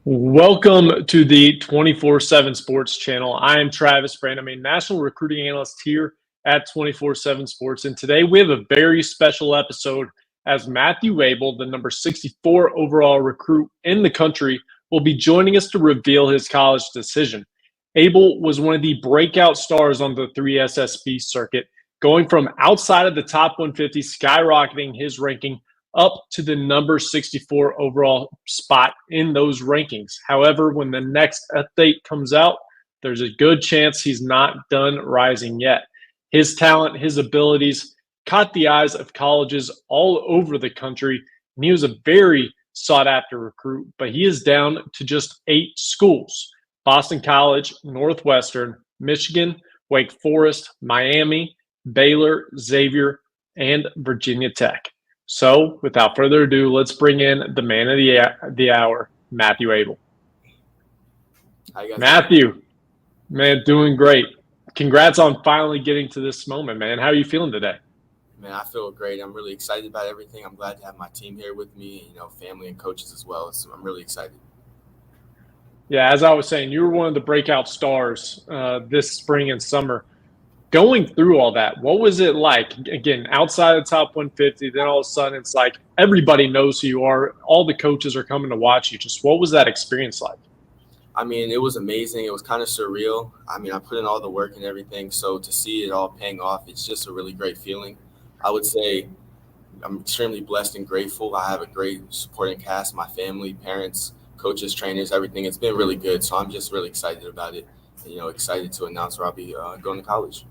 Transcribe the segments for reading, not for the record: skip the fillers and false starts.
Welcome to the 24/7 Sports channel. I am Travis Brand. I'm a national recruiting analyst here at 24/7 Sports. And today we have a very special episode as Matthew Abel, the number 64 overall recruit in the country, will be joining us to reveal his college decision. Abel was one of the breakout stars on the 3SSB circuit, going from outside of the top 150, skyrocketing his ranking up to the number 64 overall spot in those rankings. However, when the next update comes out, there's a good chance he's not done rising yet. His talent, his abilities caught the eyes of colleges all over the country, and he was a very sought after recruit, but he is down to just 8 schools: Boston College, Northwestern, Michigan, Wake Forest, Miami, Baylor, Xavier, and Virginia Tech. So, without further ado, let's bring in the man of the hour, Matthew Abel. How you guys doing? Matthew, man, doing great. Congrats on finally getting to this moment, man. How are you feeling today? Man, I feel great. I'm really excited about everything. I'm glad to have my team here with me, family and coaches as well. So I'm really excited. Yeah, as I was saying, you were one of the breakout stars this spring and summer. Going through all that, what was it like? Again, outside the top 150, then all of a sudden it's like everybody knows who you are. All the coaches are coming to watch you. Just what was that experience like? I mean, it was amazing. It was kind of surreal. I mean, I put in all the work and everything. So to see it all paying off, it's just a really great feeling. I would say I'm extremely blessed and grateful. I have a great supporting cast, my family, parents, coaches, trainers, everything. It's been really good. So I'm just really excited about it. And, excited to announce where I'll be going to college.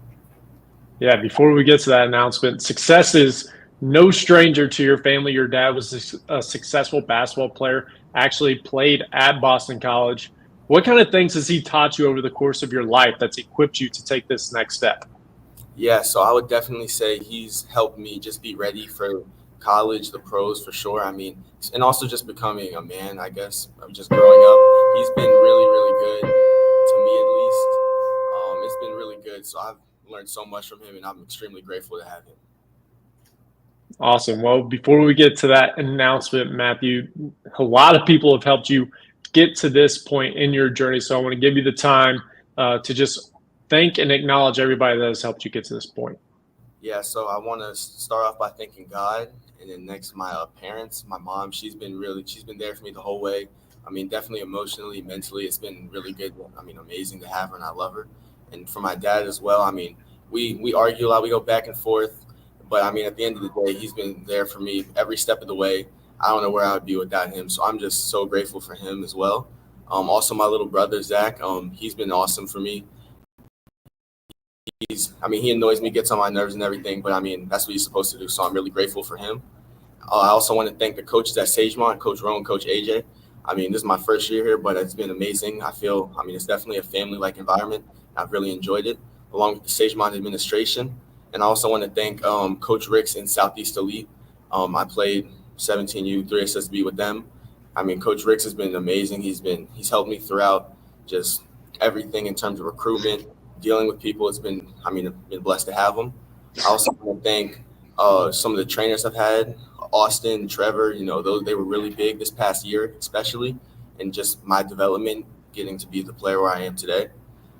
Yeah, before we get to that announcement, success is no stranger to your family. Your dad was a successful basketball player, actually played at Boston College. What kind of things has he taught you over the course of your life that's equipped you to take this next step? Yeah, so I would definitely say he's helped me just be ready for college, the pros for sure. I mean, and also just becoming a man, I guess, of just growing up. He's been really, really good to me at least. It's been really good. So I've learned so much from him, and I'm extremely grateful to have him. Awesome. Well, before we get to that announcement, Matthew, a lot of people have helped you get to this point in your journey. So I want to give you the time to just thank and acknowledge everybody that has helped you get to this point. Yeah, so I want to start off by thanking God, and then next my parents, my mom. She's been there for me the whole way. I mean, definitely emotionally, mentally, it's been really good. I mean, amazing to have her, and I love her. And for my dad as well. I mean, we argue a lot, we go back and forth, but I mean, at the end of the day, he's been there for me every step of the way. I don't know where I would be without him, so I'm just so grateful for him as well. Also, my little brother Zach, he's been awesome for me. He annoys me, gets on my nerves and everything, but I mean, that's what he's supposed to do. So I'm really grateful for him. I also want to thank the coaches at Sagemont, Coach Rowan, Coach AJ. I mean, this is my first year here, but it's been amazing. It's definitely a family-like environment. I've really enjoyed it, along with the Sagemont administration. And I also want to thank Coach Ricks in Southeast Elite. I played 17U, 3SSB with them. I mean, Coach Ricks has been amazing. He's helped me throughout just everything in terms of recruitment, dealing with people. I've been blessed to have him. I also want to thank some of the trainers I've had, Austin, Trevor. They were really big this past year, especially, and just my development, getting to be the player where I am today.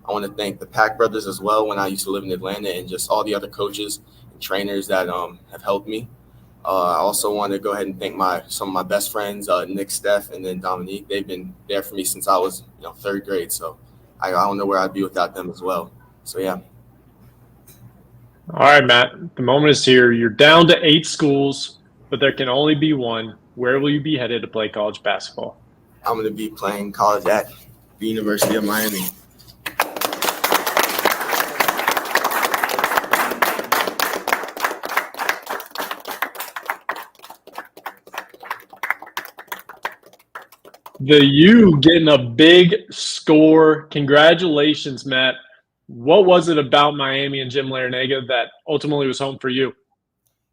I want to thank the Pack brothers as well when I used to live in Atlanta, and just all the other coaches and trainers that have helped me. I also want to go ahead and thank some of my best friends, Nick, Steph, and then Dominique. They've been there for me since I was third grade. So I don't know where I'd be without them as well. So yeah. All right, Matt, the moment is here. You're down to 8 schools, but there can only be one. Where will you be headed to play college basketball? I'm going to be playing college at the University of Miami. The U getting a big score. Congratulations, Matt. What was it about Miami and Jim Larrañaga that ultimately was home for you?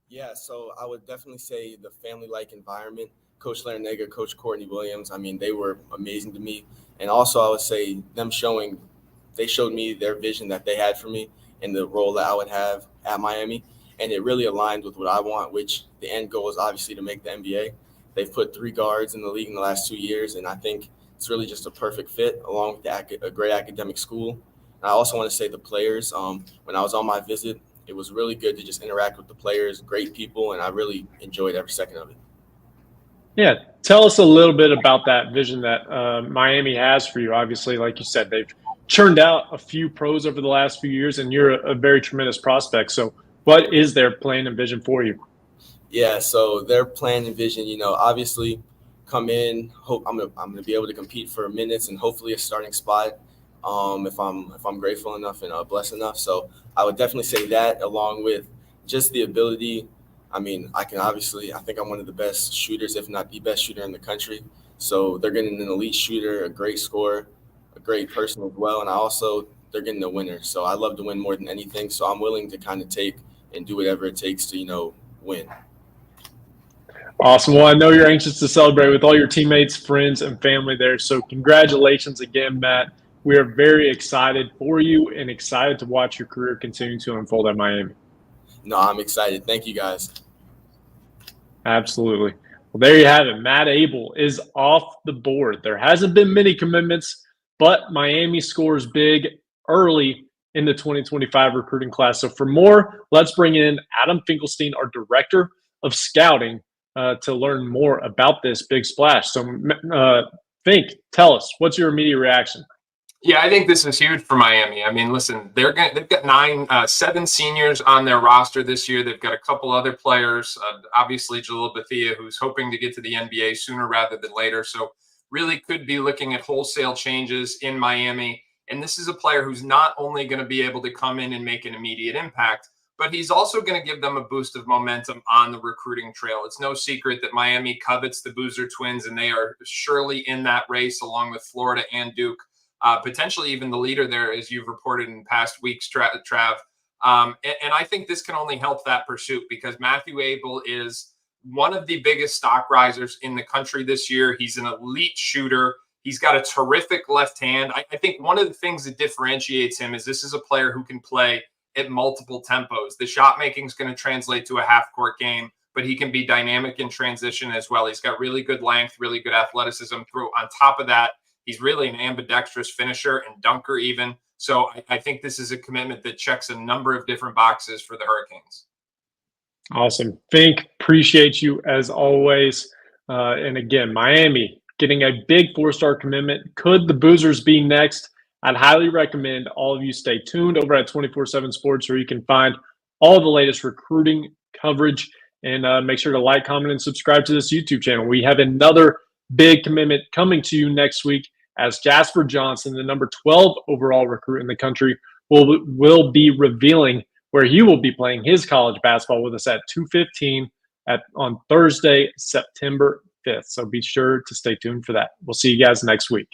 Yeah, so I would definitely say the family-like environment. Coach Larrañaga, Coach Courtney Williams, I mean, they were amazing to me. And also I would say they showed me their vision that they had for me and the role that I would have at Miami. And it really aligned with what I want, which the end goal is obviously to make the NBA. They've put 3 guards in the league in the last 2 years, and I think it's really just a perfect fit along with a great academic school. And I also want to say the players. When I was on my visit, it was really good to just interact with the players, great people, and I really enjoyed every second of it. Yeah, tell us a little bit about that vision that Miami has for you. Obviously, like you said, they've churned out a few pros over the last few years, and you're a very tremendous prospect. So, what is their plan and vision for you? Yeah, so their plan and vision, obviously come in. Hope I'm gonna be able to compete for minutes and hopefully a starting spot. If I'm grateful enough and blessed enough, so I would definitely say that along with just the ability. I mean, I think I'm one of the best shooters, if not the best shooter in the country. So they're getting an elite shooter, a great scorer, a great person as well, and they're getting a winner. So I love to win more than anything. So I'm willing to kind of take and do whatever it takes to win. Awesome. Well, I know you're anxious to celebrate with all your teammates, friends, and family there. So, congratulations again, Matt. We are very excited for you and excited to watch your career continue to unfold at Miami. No, I'm excited. Thank you, guys. Absolutely. Well, there you have it. Matt Abel is off the board. There hasn't been many commitments, but Miami scores big early in the 2025 recruiting class. So for more, let's bring in Adam Finkelstein, our director of scouting, to learn more about this big splash. So, Fink, tell us, what's your immediate reaction? Yeah, I think this is huge for Miami. I mean, listen, they've got 7 seniors on their roster this year. They've got a couple other players, obviously Jalil Bethia, who's hoping to get to the NBA sooner rather than later. So really could be looking at wholesale changes in Miami. And this is a player who's not only going to be able to come in and make an immediate impact, but he's also going to give them a boost of momentum on the recruiting trail. It's no secret that Miami covets the Boozer twins, and they are surely in that race along with Florida and Duke. Potentially even the leader there, as you've reported in past weeks, Trav. And I think this can only help that pursuit because Matthew Abel is one of the biggest stock risers in the country this year. He's an elite shooter. He's got a terrific left hand. I think one of the things that differentiates him is this is a player who can play at multiple tempos. The shot making is going to translate to a half-court game, but he can be dynamic in transition as well. He's got really good length, really good athleticism. On top of that, he's really an ambidextrous finisher and dunker even. So I think this is a commitment that checks a number of different boxes for the Hurricanes. Awesome. Fink, appreciate you as always. And again, Miami getting a big 4-star commitment. Could the Boozers be next? I'd highly recommend all of you stay tuned over at 24/7 Sports, where you can find all the latest recruiting coverage. And make sure to like, comment, and subscribe to this YouTube channel. We have another big commitment coming to you next week, as Jasper Johnson, the number 12 overall recruit in the country, will be revealing where he will be playing his college basketball with us at 2:15 on Thursday, September 5th. So be sure to stay tuned for that. We'll see you guys next week.